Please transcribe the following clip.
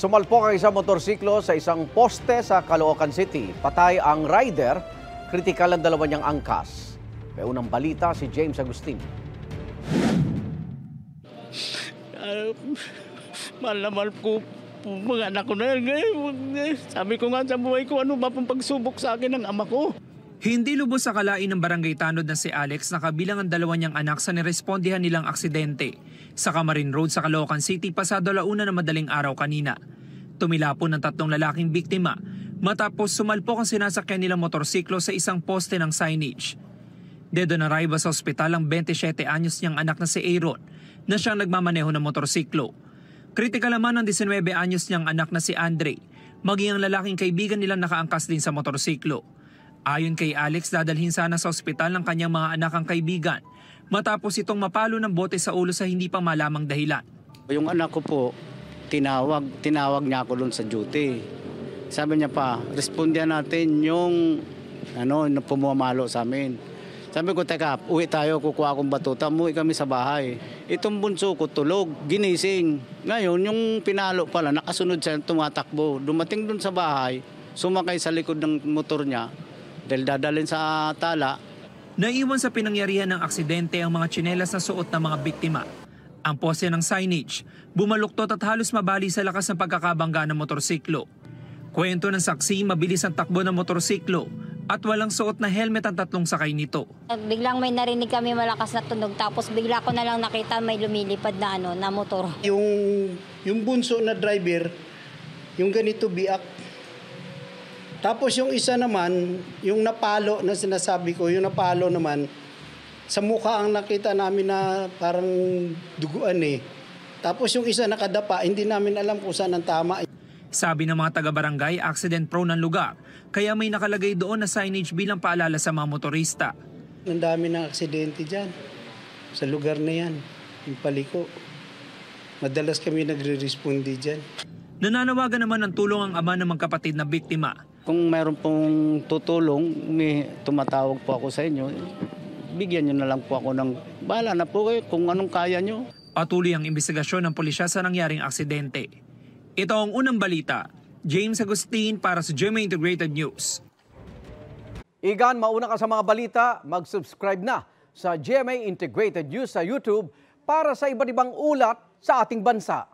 Sumalpok ang isang motorsiklo sa isang poste sa Caloocan City. Patay ang rider, kritikal ang dalawa niyang angkas. May unang balita si James Agustin. Mahal na mahal ko mga anak ko na yan. Sabi ko nga sa buhay ko, ano ba pong pagsubok sa akin ng ama ko? Hindi lubos sa kalain ng barangay tanod na si Alex na kabilang ang dalawa niyang anak sa nirespondihan nilang aksidente sa Camarin Road sa Caloocan City pasado 1:00 na madaling araw kanina. Tumilapon ng 3 lalaking biktima matapos sumalpok ang sinasakyan nilang motorsiklo sa isang poste ng signage. Dedo na arriba sa ospital ang 27 anyos niyang anak na si Aaron na siyang nagmamaneho ng motorsiklo. Kritikal naman ang 19 anyos niyang anak na si Andre, maging ang lalaking kaibigan nilang nakaangkas din sa motorsiklo. Ayon kay Alex, dadalhin sana sa ospital ng kanyang mga anak ang kaibigan matapos itong mapalo ng bote sa ulo sa hindi pa malamang dahilan. Yung anak ko po, tinawag niya ako doon sa duty. Sabi niya pa, respondihan natin yung na pumamalo sa amin. Sabi ko, teka, uwi tayo, kukuha akong batuta, umuwi kami sa bahay. Itong bunso ko tulog, ginising. Ngayon, yung pinalo pala, nakasunod siya, tumatakbo. Dumating doon sa bahay, sumakay sa likod ng motor niya, dahil dadalhin sa tala. Naiwan sa pinangyarihan ng aksidente ang mga tsinelas na suot ng mga biktima. Ang poste ng signage, bumaluktot at halos mabali sa lakas ng pagkakabangga ng motorsiklo. Kwento ng saksi, mabilis ang takbo ng motorsiklo at walang suot na helmet ang 3 sakay nito. Biglang may narinig kami malakas na tunog tapos bigla ko na lang nakita may lumilipad na motor. Yung bunso na driver, yung ganito biak. Tapos yung isa naman, yung napalo na sinasabi ko, yung napalo naman, sa mukha ang nakita namin na parang duguan eh. Tapos yung isa nakadapa, hindi namin alam kung saan ang tama. Sabi ng mga taga-barangay, accident-prone ang lugar, kaya may nakalagay doon na signage bilang paalala sa mga motorista. Ang dami ng aksidente dyan, sa lugar na yan, yung paliko. Madalas kami nagre-respondi dyan. Nananawagan naman ng tulong ang ama ng magkapatid na biktima. Kung mayroon pong tutulong, may tumatawag po ako sa inyo, bigyan nyo na lang po ako ng bahala na po kayo kung anong kaya nyo. Patuloy ang investigasyon ng pulisya sa nangyaring aksidente. Ito ang unang balita. James Agustin para sa GMA Integrated News. Igan, mauna ka sa mga balita, mag-subscribe na sa GMA Integrated News sa YouTube para sa iba't ibang ulat sa ating bansa.